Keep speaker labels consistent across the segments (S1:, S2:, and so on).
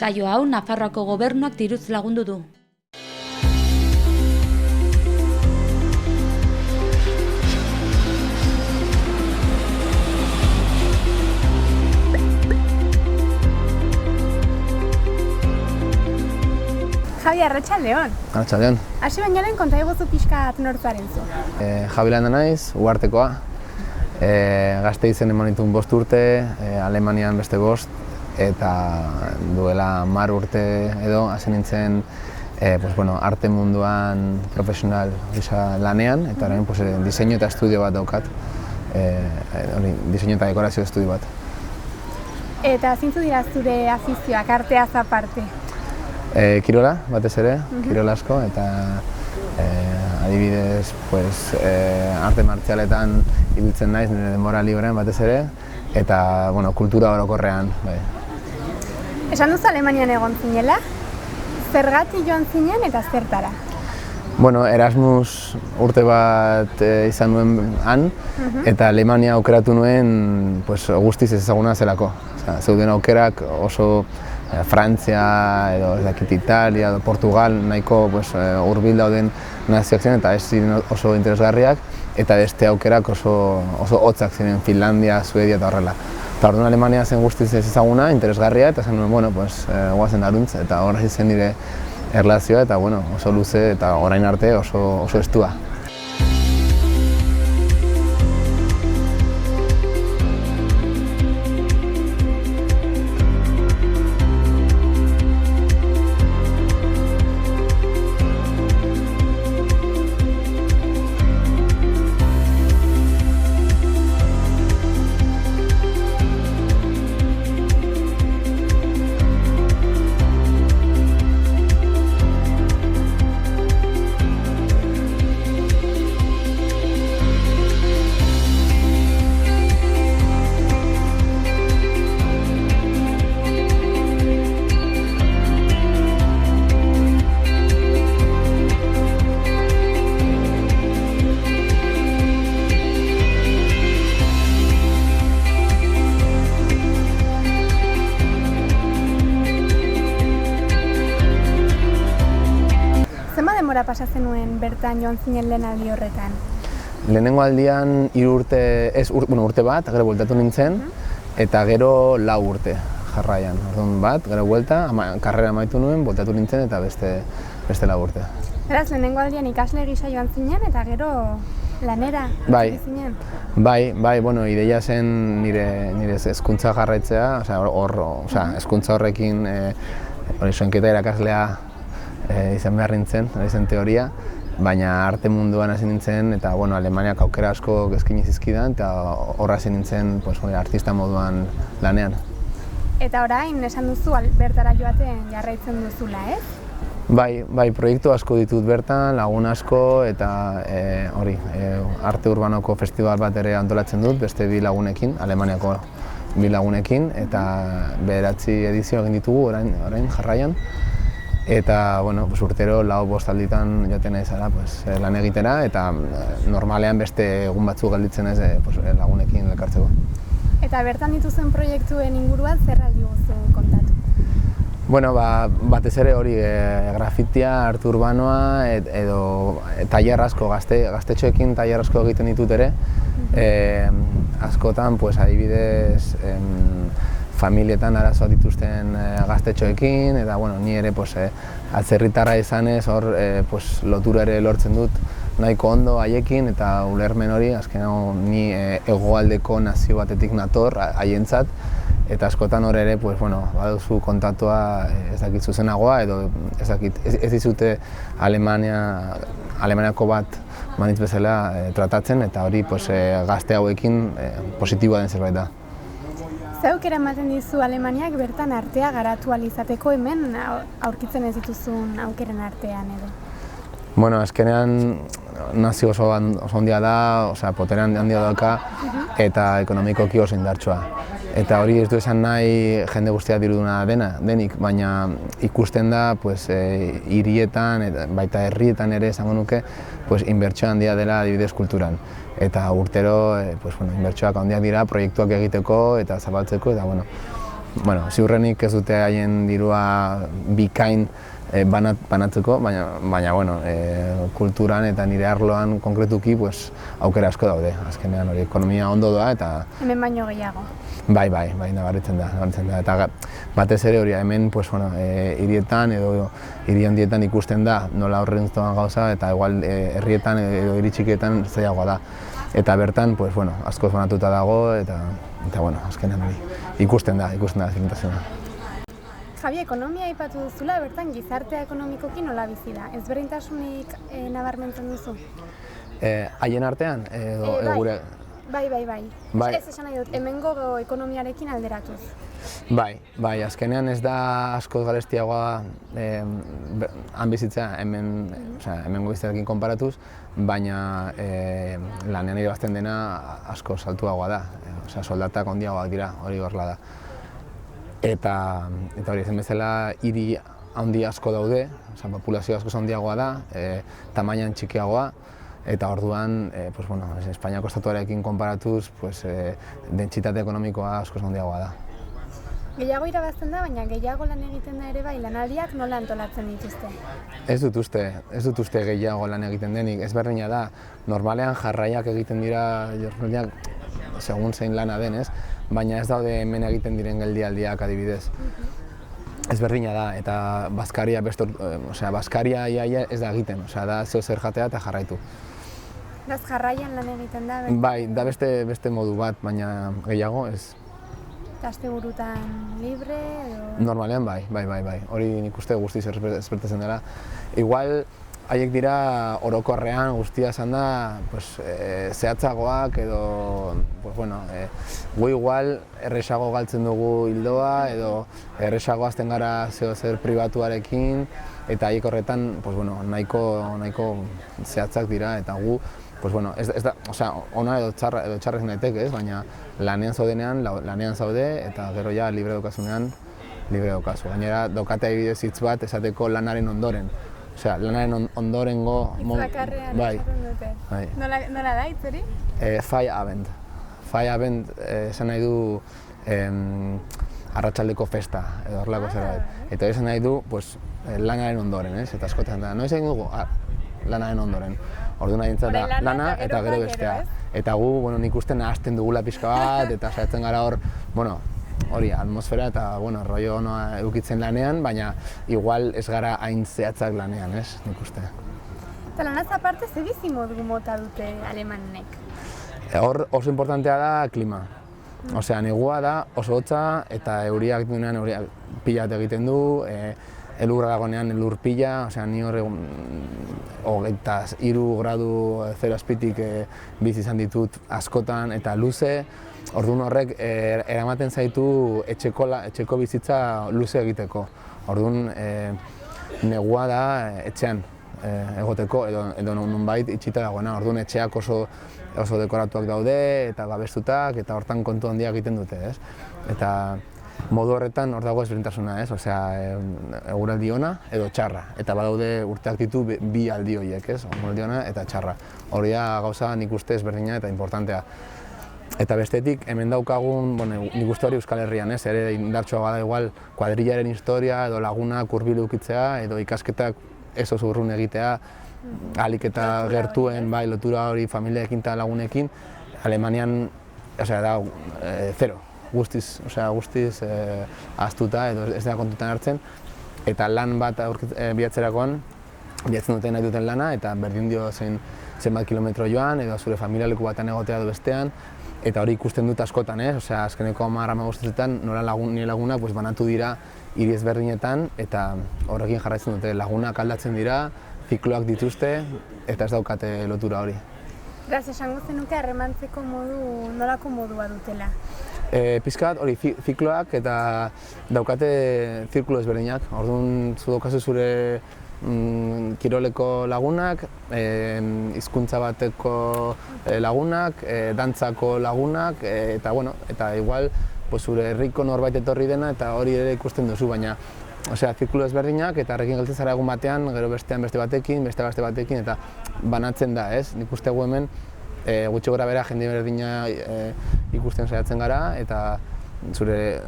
S1: Saio hau Nafarroako gobernuak diruz lagundu du.
S2: Javi, arratsaldeon.
S3: Arratsaldeon.
S2: Hasi baino lehen konta iguzu pixka nortzaren zu.
S3: Javi Landa naiz, Uhartekoa. Gasteizen eman dituen 5 urte, Alemanian beste 5, eta duela 10 urte edo hasi nintzen arte munduan profesional gisa lanean, eta orain diseinu eta estudio bat daukat. Diseinu eta dekorazio estudio bat.
S2: Eta zintzu dira zure afizioak, arteaz aparte?
S3: Kirola, batez ere, kirola asko, eta adibidez, arte martzialetan ibiltzen naiz, nire denbora librean batez ere, eta kultura orokorrean.
S2: Esan duzu Alemanian egon zinela, zergatik joan zinen eta zertara?
S3: Erasmus urte bat izan nuen han, eta Alemania aukeratu nuen guztiz ezaguna zelako. Zeuden aukerak oso Frantzia, edo Italia, edo Portugal, nahiko hurbil dauden nazioak ziren eta ez ziren oso interesgarriak, eta beste aukerak oso hotzak ziren, Finlandia, Suedia eta horrela. Eta orduan Alemania zen guztiz ezaguna, interesgarria, eta zen nuen, guazen aruntz, eta horra zen nire erlazioa, eta oso luze eta orain arte oso estua.
S2: Denbora pasa zenuen bertan joan zinen lehen aldi horretan?
S3: Lehenengo aldian urte bat, gero bueltatu nintzen, eta gero 4 urte jarraian. Orduan bat, gero buelta, karrera amaitu nuen, bueltatu nintzen eta beste 4 urte.
S2: Beraz, lehenengo aldian ikasle gisa joan zinen eta gero lanera zinen?
S3: Bai, ideia zen nire hezkuntza jarraitzea, hezkuntza horrekin soinketa irakaslea izan behar nintzen, hori zen teoria, baina arte munduan hasi nintzen eta Alemaniak aukera asko eskaini zizkidan eta horra hasi nintzen artista moduan lanean.
S2: Eta orain esan duzu bertara joaten jarraitzen duzula, ez?
S3: Bai, proiektu asko ditut bertan, lagun asko eta arte urbanoko festival bat ere antolatzen dut, beste 2 lagunekin, Alemaniako 2 lagunekin, eta 9 edizio egin ditugu orain jarraian. Eta, urtero 4-5 alditan joaten naiz lan egitera, eta normalean beste egun batzuk gelditzen naiz lagunekin elkartzeko.
S2: Eta bertan dituzen proiektuen inguruan zer aldi guzu kontatu?
S3: Batez ere hori grafitia, arte urbanoa, edo tailer asko, gaztetxoekin tailer asko egiten ditut ere. Askotan, adibidez, familietan arazoak dituzten gaztetxoekin, eta ni ere atzerritarra izanez hor lotura ere lortzen dut nahiko ondo haiekin, eta ulermen hori azkenago ni hegoaldeko nazio batetik nator haientzat, eta askotan hor ere baduzu kontatua ez dakit zuzenagoa, edo ez dizute Alemaniako bat manitz bezala tratatzen, eta hori gazte hauekin positiboa den zerbait da.
S2: Zeuk eramaten dizu Alemaniak bertan artea garatu ahal izateko hemen aurkitzen ez dituzun aukeren artean edo?
S3: Azkenean nazio oso handia da, potere handia dauka eta ekonomikoki oso indartsua. Eta hori ez du esan nahi jende guztia diruduna denik, baina ikusten da hirietan, baita herrietan ere esango nuke, inbertsio handia dela adibidez kulturan. Eta urtero inbertsioak handiak dira proiektuak egiteko eta zabaltzeko, eta bueno, ziurrenik ez dute haien dirua bikain banatzeko, baina bueno, kulturan eta nire arloan konkretuki pues, aukera asko daude. Azkenean hori ekonomia ondo doa eta...
S2: Hemen baino gehiago.
S3: Bai, nabaritzen da. Eta batez ere hori hemen pues, bueno, hirietan edo hiri handietan ikusten da nola horren doan gauza eta igual herrietan edo hiri txikietan zailagoa da. Eta bertan, pues, bueno, askoz banatuta dago eta bueno, azkenean hori ikusten da zikintasuna.
S2: Javi, ekonomia aipatu duzula, bertan gizartea ekonomikoki nola bizi da? Ezberdintasunik nabarmentzen duzu?
S3: Haien artean edo gure...
S2: Bai. Ez esan nahi dut, hemengo ekonomiarekin alderatuz.
S3: Bai, azkenean ez da askoz garestiagoa han bizitza hemengo bizitzarekin konparatuz, baina lanean irabazten dena asko saltuagoa da, soldatak handiagoak dira, hori horrela da. Eta hori ezen bezala hiri handi asko daude, populazio asko handiagoa da, tamainan txikiagoa, eta orduan, Espainiako estatuarekin konparatuz, dentsitate ekonomikoa asko handiagoa da.
S2: Gehiago irabazten da, baina gehiago lan egiten da ere bai, lanaldiak nola antolatzen dituzte?
S3: Ez dut uste gehiago lan egiten denik, ez berdina da, normalean jarraiak egiten dira, segun zein lana denez, baina ez daude hemen egiten diren geldialdiak adibidez. Ez berdina da, eta bazkaria iaia ez da egiten, da zeo zer jatea eta jarraitu.
S2: Beraz jarraian lan egiten da?
S3: Bai, da beste modu bat, baina gehiago ez.
S2: Asteburutan libre edo?
S3: Normalean bai. Hori nik uste guztiz ezbertatzen dela. Igual, haiek dira orokorrean guztia esan da zehatzagoak edo gu igual erresago galtzen dugu hildoa edo erresago hasten gara zeo zer pribatuarekin eta haiek horretan nahiko zehatzak dira eta gu ez da, ona edo txarrez daiteke, baina lanean zaudenean, lanean zaude eta gero ja libre daukazunean, libre daukazu. Gainera, daukate adibidez hitz bat esateko lanaren ondoren. Lanaren ondorengo...
S2: Hitzakarrean esaten dute. Nola da hitz hori?
S3: Feierabend. Feierabend esan nahi du arratsaldeko festa edo horrelako zerbait. Eta esan nahi du lanaren ondoren, eta askotan da. Noiz egin dugu? Lanaren ondoren. Orduan nahi da lana eta gero bestea. Eta gu, nik uste nahazten dugula pixka bat eta saiatzen gara hori atmosfera eta rollo ona edukitzen lanean, baina igual ez gara hain zehatzak lanean, nik uste.
S2: Eta lanaz aparte, ze bizimod mota dute alemanek?
S3: Hor oso importantea da klima. Negua da oso hotza eta euriak duenean pila bat egiten du, elurra dagoenean elur pila, ni hor 23 gradu zero azpitik bizi izan ditut askotan eta luze. Orduan horrek eramaten zaitu etxeko bizitza luze egiteko. Orduan negua da etxean egoteko edo nonbait itxita dagoena. Orduan etxeak oso dekoratuak daude eta babestutak eta hortan kontu handia egiten dute. Eta modu horretan hor dago ezberdintasuna, eguraldi ona edo txarra. Eta badaude urteak ditu bi aldi horiek, eguraldi ona eta txarra. Hori da gauza nik uste ezberdina eta importantea. Eta bestetik, hemen daukagun, nik uste hori Euskal Herrian, ere indartsua bada igual kuadrillaren historia edo lagunak hurbil edukitzea edo ikasketak ez oso urrun egitea, ahalik eta gertuen lotura hori familiaekin eta lagunekin, Alemanian da zero, guztiz ahaztuta edo ez da kontutan hartzen, eta lan bat bilatzerakoan, bilatzen duten nahi duten lana eta berdin dio zenbat kilometro joan edo zure familialeku batean egotea edo bestean, eta hori ikusten dut askotan, azkeneko 10-15 nola nire lagunak banatu dira hiri ezberdinetan eta horrekin jarraitzen dute lagunak aldatzen dira, zikloak dituzte eta ez daukate lotura hori.
S2: Beraz, esango zenuke harremantzeko nolako modua dutela?
S3: Pizkat hori zikloak eta daukate zirkulo ezberdinak, orduan zu daukazu zure kiroleko lagunak, hizkuntza bateko lagunak, dantzako lagunak, eta igual zure herriko norbait etorri dena eta hori ere ikusten duzu, baina zirkulo ezberdinak eta horrekin gelditzen zara egun batean, gero bestean beste batekin eta banatzen da, nik uste gu hemen gutxi gora bera jende berdina ikusten saiatzen gara eta zure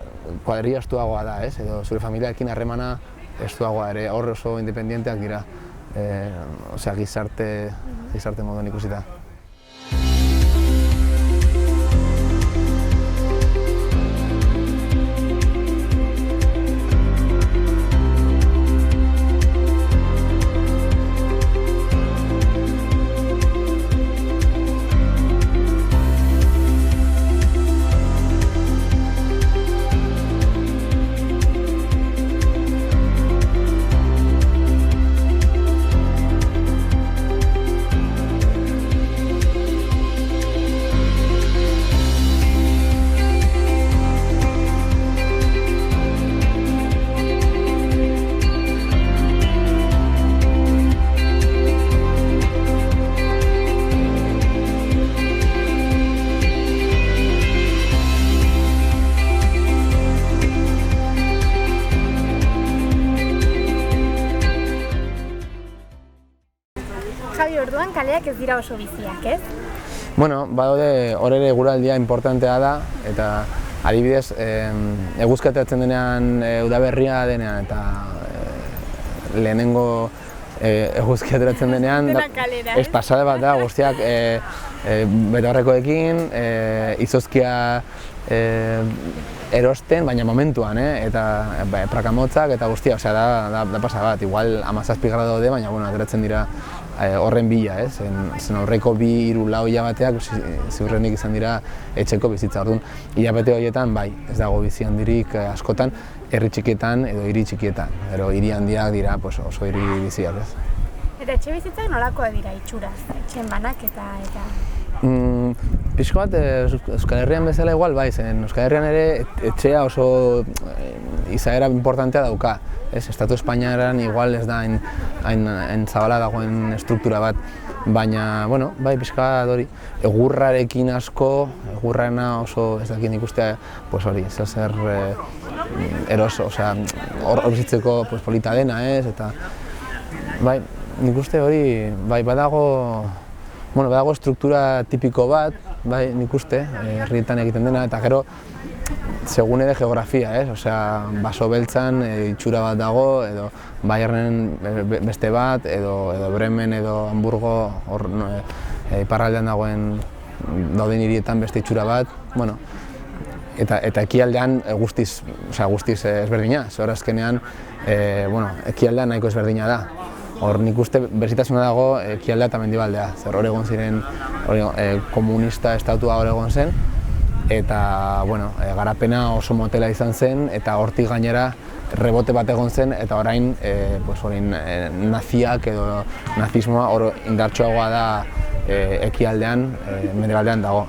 S3: kuadrilla estuagoa da, ez? Edo zure familiarekin harremana estuagoa ere, hor oso independienteak dira, osea, gizarte moduan ikusita.
S2: Javi, orduan kaleak ez dira oso biziak, ez?
S3: Bueno, badaude hor ere eguraldia importantea da, eta adibidez, eguzkitatzen denean udaberria denean, eta lehenengo eguzkia ateratzen denean, pasade bat da, guztiak betaurrekoekin, izozkia erosten, baina momentuan, eta prakamotzak eta guztia, osea, da pasa bat, igual 17 grado daude, baina bueno, ateratzen dira horren bila, zen aurreko 2-3 lau hilabeteak ziurrenik izan dira etxeko bizitza. Orduan, hilabete horietan, bai, ez dago bizi handirik askotan, herri txikietan edo hiri txikietan, gero hiri handiak dira oso hiri biziak, ez.
S2: Eta etxe bizitzak nolakoa dira itxuraz, etxeen banaketa eta...
S3: Pixko bat, Euskal Herrian bezala igual, bai, zen Euskal Herrian ere etxea oso izaera importantea dauka. Estatu Espainiaran igual ez da hain zabala dagoen estruktura bat, baina, bueno, bai, pixka bat hori, egurrarekin asko, egurrarena oso ez dakit ikustea, pues hori, zer eroso, osea, hor bizitzeko polita dena, ez, eta, bai, nik uste hori, bai, badago struktura tipiko bat, bai, nik uste, herrietan egiten dena, eta gero, segun ere geografia, osea, baso beltzan itxura bat dago, edo Bayernen beste bat, edo Bremen edo Hamburgo, hor iparraldean dauden hirietan beste itxura bat, bueno, eta ekialdean guztiz ezberdina, zehor azkenean, ekialdean nahiko ezberdina da. Hor nik uste berzitasuna dago ekialdea eta mendibaldea, zer hor egon ziren komunista estatua hor egon zen, eta garapena oso motela izan zen, eta hortik gainera rebote bat egon zen, eta orain naziak edo nazismoa hor indartsuagoa da ekialdean, mendebaldean dago,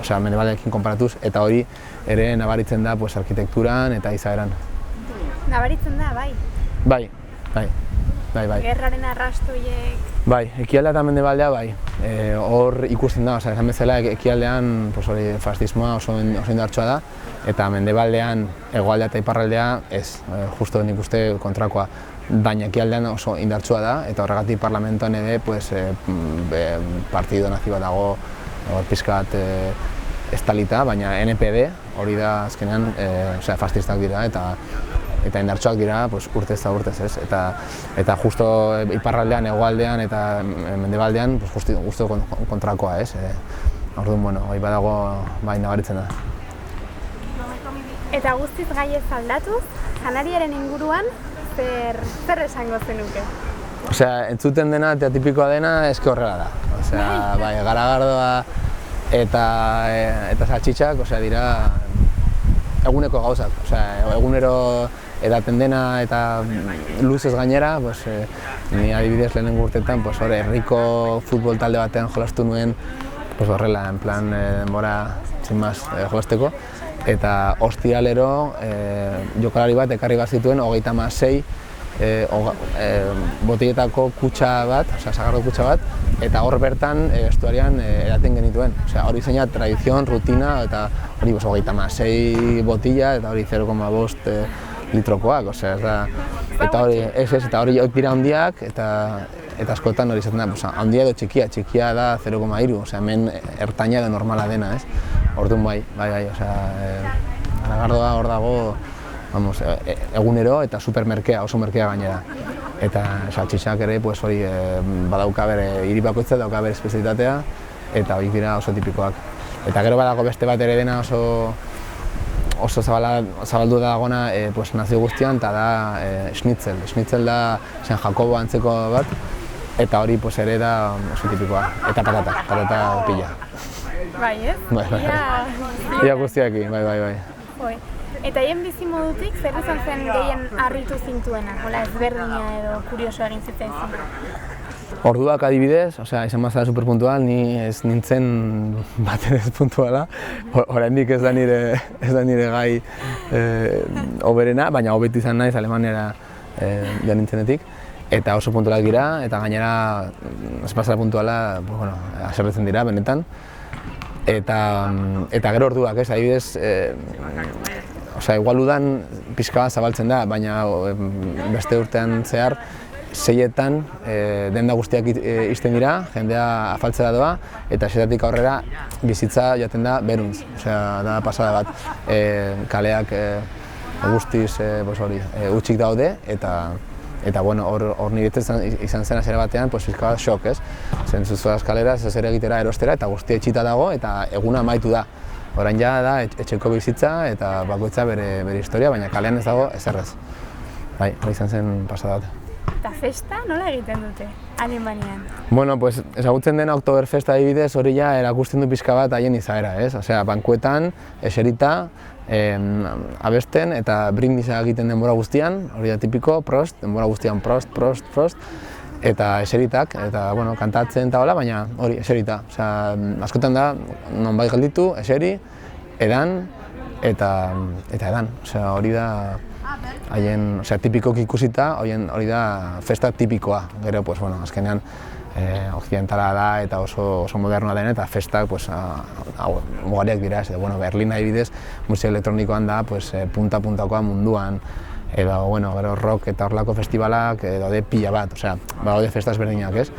S3: osea mendebaldearekin konparatuz, eta hori ere nabaritzen da arkitekturan eta izaeran.
S2: Nabaritzen da, bai?
S3: Bai.
S2: Gerraren arrastoiek...
S3: Bai, ekialdea eta mendebaldea bai. Hor ikusten da, esan bezala ekialdean fascismoa oso indartsua da, eta mendebaldean hegoaldea eta iparraldea ez, justo nik uste kontrakoa. Baina ekialdean oso indartsua da, eta horregatik parlamentoan ere partido nazi bat dago pixkat estalita, baina NPD hori da azkenean fascistak dira, eta indartsuak dira urtez eta urtez, ez? Eta justo iparraldean, hegoaldean eta mendebaldean justo kontrakoa, ez? Orduan, bai badago, bai nabaritzen da.
S2: Eta guztiz gai ez aldatuz, janariaren inguruan zer esango zenuke?
S3: Osea, entzuten dena eta tipikoa dena eske horrela da. Osea, bai, garagardoa eta saltxitxak, osea, dira eguneko gauzak. Osea, egunero edaten dena eta luzez gainera, ni adibidez lehenengo urteetan herriko futbol talde batean jolastu nuen horrela, en plan denbora jolasteko, eta ostiralero jokalari bat ekarri bat zituen 36 botiletako kutxa bat, sagardo kutxa bat, eta hor bertan estuarian edaten genituen. Hori zeina tradizion, rutina, eta hori 36 botila eta hori 0,5 litrokoak, eta hori dira handiak, eta askotan hori izaten da, handia edo txikia da 0,3, hemen ertaina edo normala dena, ez? Orduan bai, Garagardoa hor dago, vamos, egunero eta supermerkea, oso merkea gainera. Eta saltxixak ere, pues hori badauka bere, hiri bakoitza dauka bere espezialitatea, eta horiek dira oso tipikoak. Eta gero badago beste bat ere dena oso zabaldu da dagona pues, nazio guztian, eta da schnitzel. Schnitzel da San Jakobo antzeko bat, eta hori pues, ere da oso tipikoa. Eta patata pila.
S2: Bai, ez?
S3: Bai. Ia guztiaki, bai.
S2: Hoi. Eta hien bizi modutik, zer izan zen gehien harritu zintuena? Hola, ezberdina edo kurioso egin zitzaizun?
S3: Orduak adibidez, izan mazala superpuntual, ni ez nintzen baten ez puntuala. Oraindik ez da nire gai hoberena, baina hobeti izan naiz Alemaniara joan nintzenetik. Eta oso puntualak dira, eta gainera ez mazala puntuala, haserretzen dira, benetan. Eta gero orduak, adibidez, igual udan pixka bat zabaltzen da, baina beste urtean zehar, 6etan denda guztiak ixten dira, jendea afaltzera doa, eta 6etatik aurrera bizitza joaten da beruntz, da pasada bat. Kaleak guztiz utxik daude, eta hor niretzen izan zen azera batean, pixka bat xok, ez? Zen zuzua eskaleraz, ez ere egitera erostera, eta guztia etxita dago, eta eguna amaitu da. Orain ja da etxeko bizitza eta bakoitza bere historia, baina kalean ez dago ezerrez. Bai, hori izan zen pasada bat.
S2: Eta festa nola egiten dute Alemanian?
S3: Bueno, pues ezagutzen dena Oktoberfest adibidez hori ja erakusten du pixka bat haien izaera, ez? Bankuetan, eserita, abesten eta brindisa egiten denbora guztian, hori da tipiko, prost, denbora guztian prost, eta eseritak, eta kantatzen eta hola, baina hori, eserita. Askotan da, nonbait gelditu, eseri, edan, eta edan. Hori da, haien, tipikoki ikusita, hori da festa tipikoa. Gero, azkenean, occidentala da eta oso modernoa den, eta festak mugariak dira. Berlin adibidez, musika elektronikoan da punta-puntakoa munduan, edo gero rock eta horlako festivalak daude pila bat, daude festas berdinak, ez?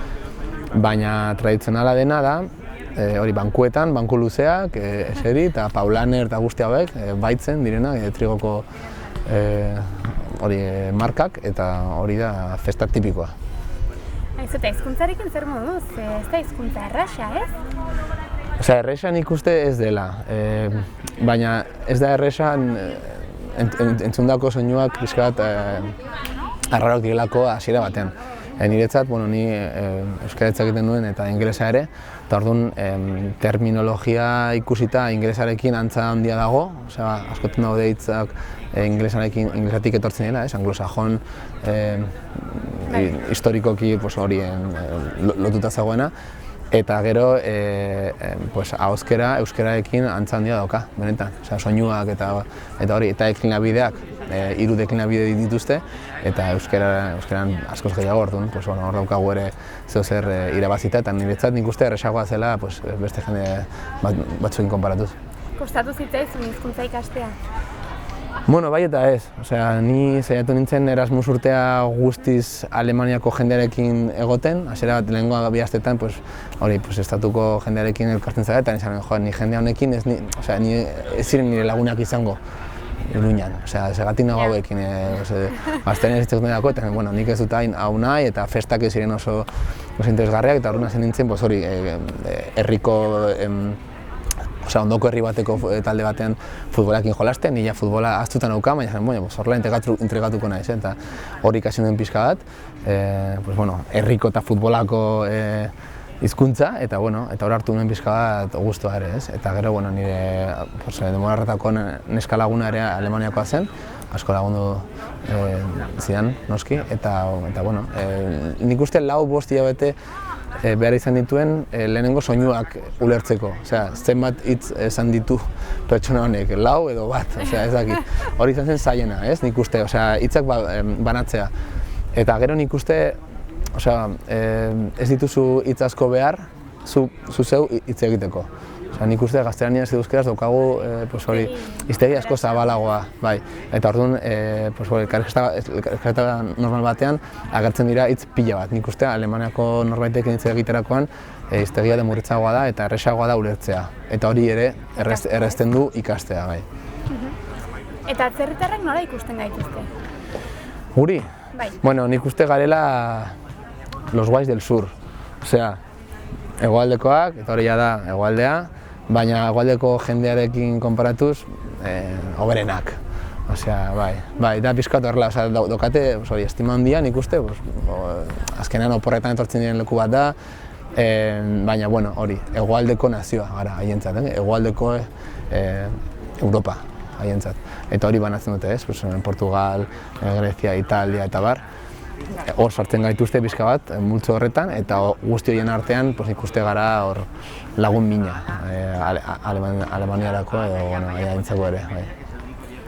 S3: Baina tradizionala dena da, hori bankuetan, banku luzeak, eseri eta paulaner eta guzti hauek baitzen direnak, trigoko markak, eta hori da festa tipikoa.
S2: Eta hizkuntzarekin zer moduz? Ez da hizkuntza erraxa, ez?
S3: Erraxa nik uste ez dela, baina ez da erraxan entzundako soinuak pixka bat arraroak direlako hasiera batean. Niretzat, ni euskaraz egiten nuen eta ingelesa ere, eta orduan terminologia ikusita ingelesarekin antza handia dago, askotan daude hitzak ingelesatik etortzen dira, anglosajon historikoki horien lotuta zagoena, eta gero ahozkera euskararekin antza handia dauka, benetan. Soinuak eta hori, eta deklinabideak, 3 deklinabide dituzte, eta euskaran askoz gehiago orduan, hor daukagu ere zeozer irabazita, eta niretzat nik uste erresagoa zela beste jende batzuekin konparatuz.
S2: Kostatu zitzaizun hizkuntza ikastea?
S3: Bai eta ez. Ni saiatu nintzen Erasmus urtea guztiz Alemaniako jendearekin egoten, hasiera bat lehenengo 2 astetan, estatuko jendearekin elkartzen zara, eta ni jende honekin ez ziren nire lagunak izango Iruñan. Segatik nago hauekin, gaztearen ez zitzen dago, eta nik ez dut hau nahi, eta festak ez ziren oso interesgarriak, eta horren hazen nintzen, herriko ondoko herri bateko talde batean futbolakin jolasten, nila futbola ahaztuta nauka, baina horrela entregatuko naiz, eta hori ikasi nuen pixka bat, herriko eta futbolako hizkuntza, eta hor hartu nuen pixka bat guztua ere, eta gero nire denbora hartako neska laguna ere Alemaniakoa zen, asko lagundu zidan, noski, eta nik uste 4-5 hilabete behar izan dituen lehenengo soinuak ulertzeko. Zenbat hitz esan ditu pertsona honek, 4 edo 1, ez dakit. Hori izan zen zailena, nik uste, hitzak banatzea. Eta gero nik uste, ez dituzu hitz asko behar, zu zeu hitz egiteko. Nik uste gaztelaniaz edo euskeraz daukagu hiztegi asko zabalagoa, bai. Eta orduan, elkarrizketa normal batean agertzen dira hitz pila bat. Nik uste Alemaniako norbaitek hitz egiterakoan hiztegia demurritzagoa da eta erresagoa da ulertzea. Eta hori ere errezten du ikastea, bai.
S2: Eta atzerritarrak nola ikusten gaituzte?
S3: Guri?
S2: Bai.
S3: Bueno, nik uste garela los guais del sur. Osea, hegoaldekoak, eta hori ja da hegoaldea, baina hegoaldeko jendearekin konparatuz, hoberenak. Osea, bai, da pizkat horrela, osea, daukate, estima handia nik uste, azkenean oporretan etortzen diren leku bat da, baina, bueno, hori, hegoaldeko nazioa gara haientzat, hegoaldeko Europa haientzat. Eta hori banatzen dute, ez? Portugal, Grezia, Italia eta bar. Hor sartzen gaituzte pixka bat, multzo horretan, eta guzti horien artean ikuste gara hor lagun mina, Alemaniarako edo haientzako ere.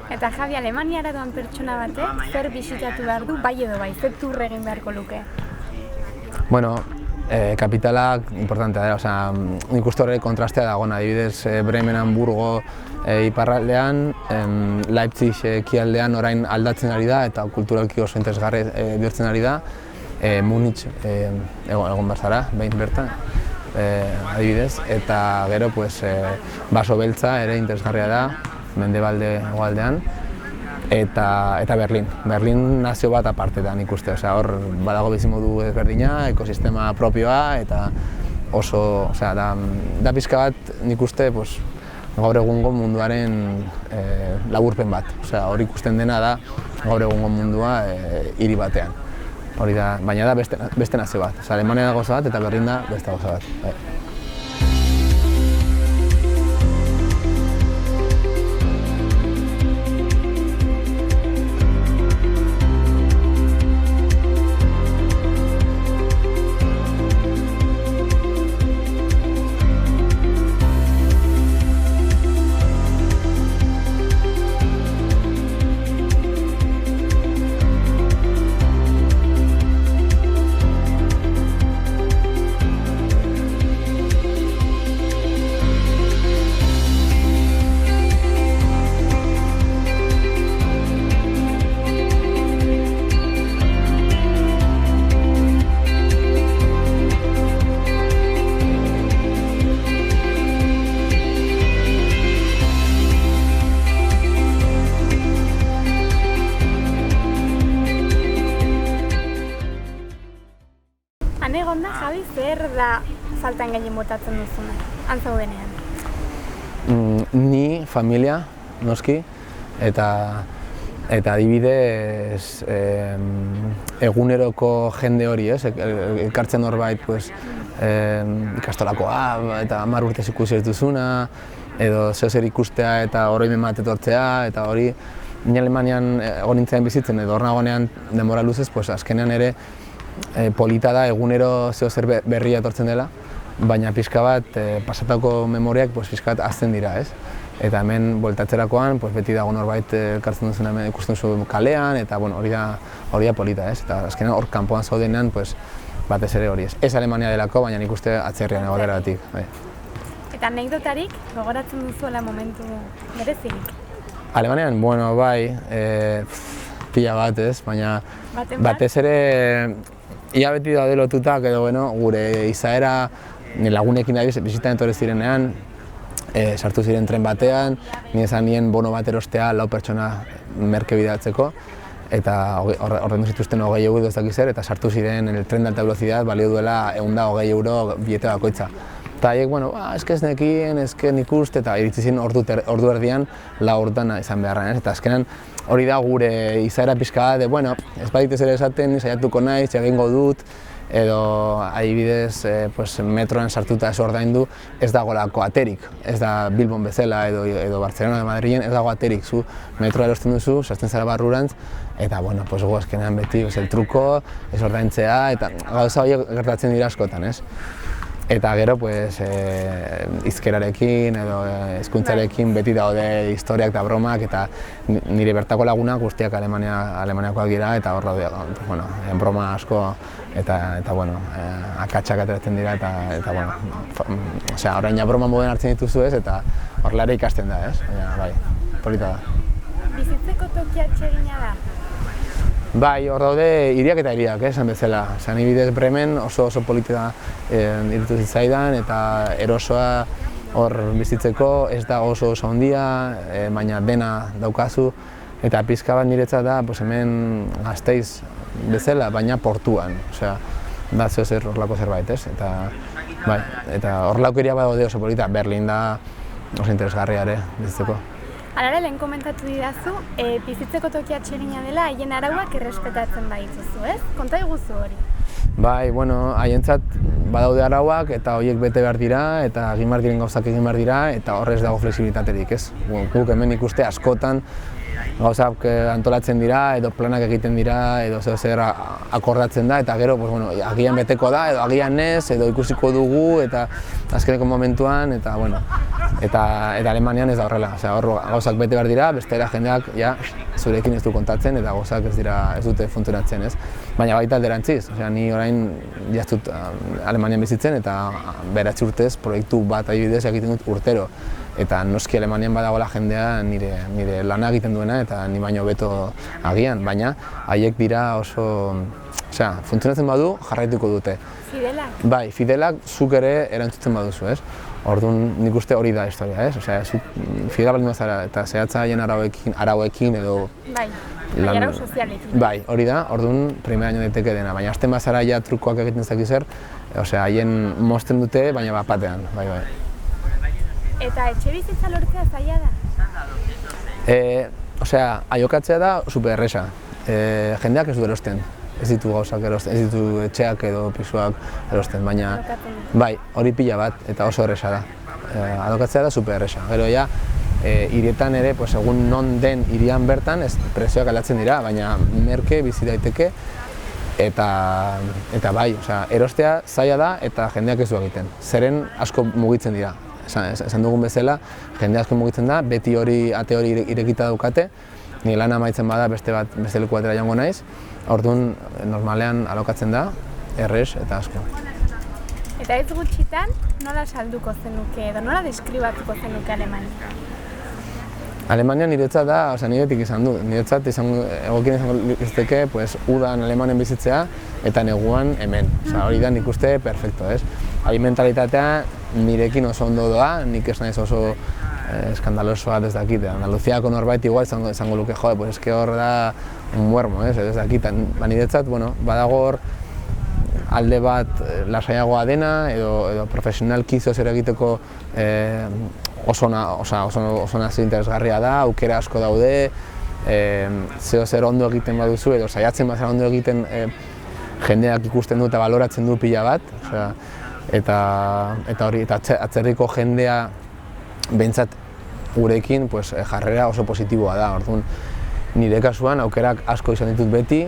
S2: Eta Javi, Alemaniara doan pertsona batek zer bisitatu behar du, bai edo bai, zer tour egin beharko luke?
S3: Bueno, kapitalak importantea da, osea, nik uste horre kontrastea dagoen, adibidez Bremen, Hamburgo iparraldean, Leipzig ekialdean orain aldatzen ari da eta kulturalki oso interesgarri bihurtzen ari da, Munich egon behar zara, behin bertan, adibidez, eta gero baso beltza ere interesgarria da, mendebalde hegoaldean, eta Berlin. Berlin nazio bat aparte da nik uste, hor badago bizimodu ezberdina, ekosistema propioa, eta oso, da pixka bat nik uste gaur egungo munduaren laburpen bat. Hor ikusten dena da gaur egungo mundua hiri batean. Hori da, baina da beste nazio bat. Alemania da gauza bat eta Berlin da beste gauza bat.
S2: Egon da, Javi, zer da faltan gehien botatzen duzuna, antzaudenean?
S3: Ni, familia, noski, eta adibidez eguneroko jende hori, elkartzen norbait ikastolakoa eta 10 urtez ikusi ez duzuna, edo zer ikustea eta oroimen bat etortzea, eta hori ni Alemanian egon nintzen bizitzen edo hor nagoenean denbora luzez, azkenean ere polita da egunero zer berria etortzen dela, baina pixka bat pasatako memoriak pixka bat azten dira, ez? Eta hemen bueltatzerakoan beti dago norbait elkartzen duzuna hemen ikusten duzu kalean, eta hori da polita, ez? Eta azkenean hor kanpoan zaudenean batez ere hori ez. Ez Alemania delako, baina nik uste atzerrian egoteragatik.
S2: Eta anekdotarik gogoratzen duzuela momentu berezirik?
S3: Alemanian, bai, pila bat ez, baina batez ere ia beti daude lotutak edo gure izaera lagunekin bizitan etorri zirenean, sartu ziren tren batean, ni esan nien bono bat erostea 4 pertsona merke bidatzeko, eta ordendu zituzten 20 euro ez dakiz zer, eta sartu ziren el tren de alta velocidad balio duela 120 euro bilete bakoitza. Eta haiek, eske ez nekien, eske nik uste, eta iritsi ziren ordu erdian 4 urtan izan beharra, eta azkenan hori da gure izaera pixka de, ez baditez ere esaten, saiatuko naiz, egingo dut, edo adibidez metroan sartuta ez ordaindu, ez dagolako aterik, ez da Bilbon bezala edo Barcelona de Madrilen, ez dago aterik, zu metroa erosten duzu, sartzen zara barrurantz, eta gu azkenean beti el truko, ez ordaintzea, eta gauza horiek gertatzen dira askotan, ez? Eta gero, hizkerarekin edo hizkuntzarekin beti daude historiak eta bromak, eta nire bertako lagunak guztiak Alemaniakoak dira, eta hor daude, broma asko, eta akatsak ateratzen dira, eta orain broma moden hartzen dituzu ez, eta horrela ere ikasten da, ez? Bai, polita da.
S2: Bizitzeko tokia atsegina da?
S3: Bai, hor daude hiriak eta hiriak, esan bezala. Adibidez Bremen oso polita iruditu zitzaidan, eta erosoa hor bizitzeko, ez da oso handia, baina dena daukazu, eta pizka bat niretzat da hemen Gasteiz bezala, baina portuan, osea, da zer horrelako zerbait, ez? Eta horrelakoeria badaude oso polita, Berlin da oso interesgarria ere bizitzeko.
S2: Alare, lehen komentatu didazu, bizitzeko tokia atsegina dela, haien arauak errespetatzen badituzu, ez? Konta iguzu hori.
S3: Bai, haientzat badaude arauak eta horiek bete behar dira, eta egin behar diren gauzak egin behar dira, eta horrez dago flexibilitaterik, ez? Guk hemen ikuste askotan gauzak antolatzen dira, edo planak egiten dira, edo zer akordatzen da, eta gero, agian beteko da, edo agian ez, edo ikusiko dugu, eta azkeneko momentuan, eta Alemanian ez da horrela. Hor gauzak bete behar dira, bestera jendeak zurekin ez du kontatzen, eta gauzak ez dute funtzionatzen, ez? Baina baita alderantziz, ni orain jaztut Alemanian bizitzen, eta 9 urtez proiektu bat adibidez egiten dut urtero. Eta noski Alemanian badagoela jendea nire lana egiten duena eta ni baino beto agian, baina haiek dira oso, funtzionatzen badu jarraituko dute.
S2: Fidelak?
S3: Bai, fidelak zuk ere erantzuten baduzu, ez? Orduan nik uste hori da historia, ez? Zuk fidela baldin bazara eta zehatza haien arauekin edo...
S2: Bai, arau sozialekin.
S3: Bai, hori da, orduan primeraino daiteke dena, baina hasten bazara trukoak egiten zaki zer, haien mozten dute, baina batean, bai.
S2: Eta etxe bizitza lortzea zaila da?
S3: Aiokatzea da super erresa. Jendeak ez du erosten. Ez ditu gauzak erosten, ez ditu etxeak edo pisuak erosten, baina bai, hori pila bat eta oso erresa da. Adokatzea da super erresa. Gero hirietan ere, egun non den hirian bertan, prezioak aldatzen dira, baina merke bizi daiteke eta bai, erostea zaila da eta jendeak ez du egiten. Zeren asko mugitzen dira. Esan dugun bezala, jende asko mugitzen da, beti ate hori irekita daukate, ni lana amaitzen bada beste leku batera joango naiz, orduan normalean alokatzen da, errez eta asko.
S2: Eta ez gutxitan, nola salduko zenuke edo nola deskribatuko zenuke Alemania?
S3: Alemania niretzat da, niretik izan du, niretzat egokien izango izteke udan Alemanen bizitzea eta neguan hemen. Hori da nik uste perfecto, ez? Hari mentalitatea nirekin oso ondo doa, nik ez naiz oso eskandalosoa ez dakit. Andaluziako norbait igual izango luke, eske hor da un muermo, ez dakit. Niretzat, badago hor alde bat lasaiagoa dena edo profesionalki zer egiteko oso interesgarria da, aukera asko daude, zer ondo egiten baduzu edo saiatzen bazara ondo egiten jendeak ikusten du eta baloratzen du pila bat, eta atzerriko jendea behintzat gurekin jarrera oso positiboa da. Orduan, nire kasuan aukerak asko izan ditut beti,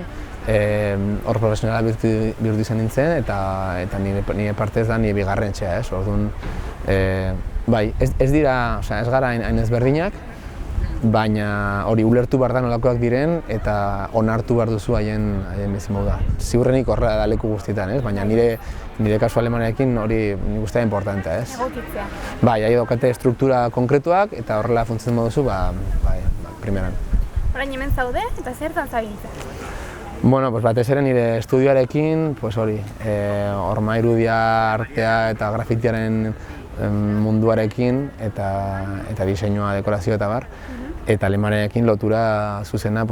S3: hor profesionala bihurtu izan nintzen eta nire partez da nire bigarren txea, ez? Orduan, bai, ez dira, ez gara hain ezberdinak, baina hori ulertu behar da nolakoak diren eta onartu behar duzu haien bizimodua. Ziurrenik horrela da leku guztietan, ez? Baina nire kasu Alemaniarekin hori nik uste da importantea, ez?
S2: Egokitzea.
S3: Bai, hai daukate struktura konkretuak eta horrela funtzionatzen baduzu, primeran.
S2: Orain hemen zaude eta zertan zabiltza?
S3: Batez ere nire estudioarekin, hori, horma irudia, artea eta grafitiaren munduarekin eta diseinua, dekorazio eta bar. Eta Alemaniarekin lotura zuzena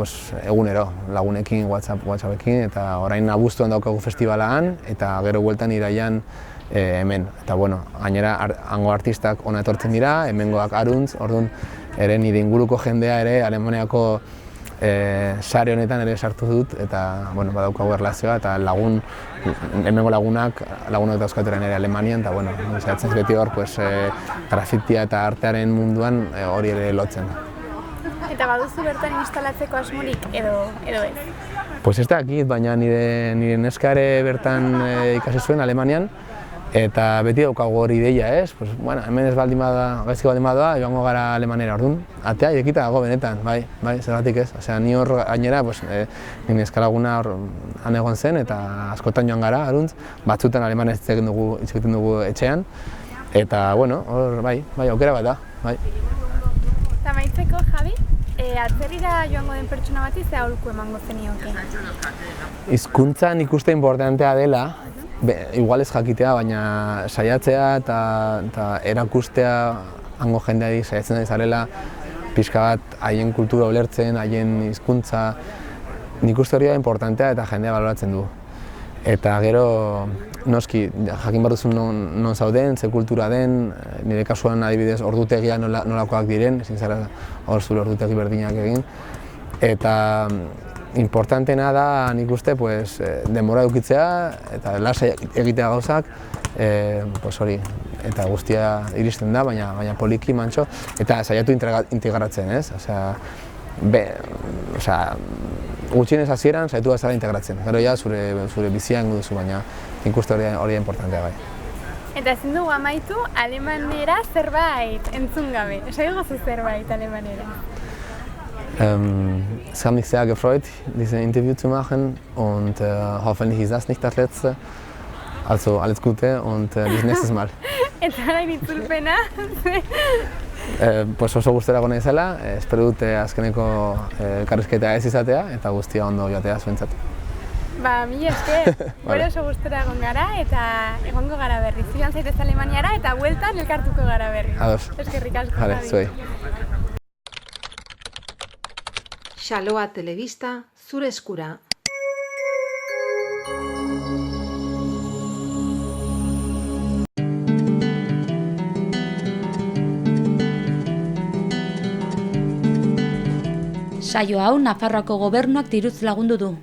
S3: egunero, lagunekin, WhatsAppekin, eta orain abuztuan daukagu festivalaan eta gero bueltan iraian hemen. Eta gainera hango artistak hona etortzen dira, hemengoak aruntz, orduan ere nire inguruko jendea ere Alemaniako sare honetan ere sartu dut eta badaukagu erlazioa eta hemengo lagunak dauzkaturen ere Alemanian eta saiatzen beti hor grafitia eta artearen munduan hori ere lotzen.
S2: Eta baduzu bertan instalatzeko asmorik edo ez?
S3: Ez dakit, baina nire neska ere bertan ikasi zuen Alemanian eta beti daukagu hori ideia, ez? Hemen ez baldin bada, gaizki baldin bada, joango gara Alemanera, orduan, atea irekita dago benetan, bai, zergatik ez. Ni hor gainera, nire neska laguna hor han egon zen eta askotan joan gara, aruntz, batzutan Alemanez hitz egiten dugu etxean, eta, hor, bai, aukera bat da, bai.
S2: Eta maitzeko, Javi, atzerrira joango den pertsona bati ze aholku emango zenioke?
S3: Hizkuntza nik uste importantea dela, igual ez jakitea, baina saiatzea eta erakustea hango jendeari saiatzen ari zarela, pixka bat haien kultura ulertzen, haien hizkuntza, nik uste hori da importantea eta jendea baloratzen du. Eta gero, noski, jakin behar duzu non zauden, ze kultura den, nire kasuan adibidez ordutegia nolakoak diren, ezin zara hor zure ordutegi berdinak egin. Eta importanteena da nik uste denbora edukitzea eta lasai egitea gauzak, hori, eta guztia iristen da, baina poliki, mantxo, eta saiatu integratzen, ez? Gutxienez hasieran saiatu bazara integratzen, gero ja zure bizia ingo duzu, baina nik uste hori importantea bai.
S2: Eta ezin dugu amaitu alemanera zerbait entzun gabe. Esaiguzu zerbait alemanera.
S3: Es hat mich sehr gefreut, dieses Interview zu machen und hoffentlich ist das nicht das letzte. Also alles Gute und bis nächstes Mal.
S2: Eta orain itzulpena.
S3: Oso gustora egon naizela, espero dute azkeneko elkarrizketa ez izatea eta guztia ondo joatea zuentzat.
S2: Mila esker, gero oso gustora egon gara eta egongo gara berriz. Joan zaitez Alemaniara eta bueltan elkartuko gara berriz.
S3: Ados.
S2: Eskerrik asko.
S3: Vale, zuei.
S4: Xaloa Telebista, zure eskura.
S1: Saio hau Nafarroako Gobernuak diruz lagundu du.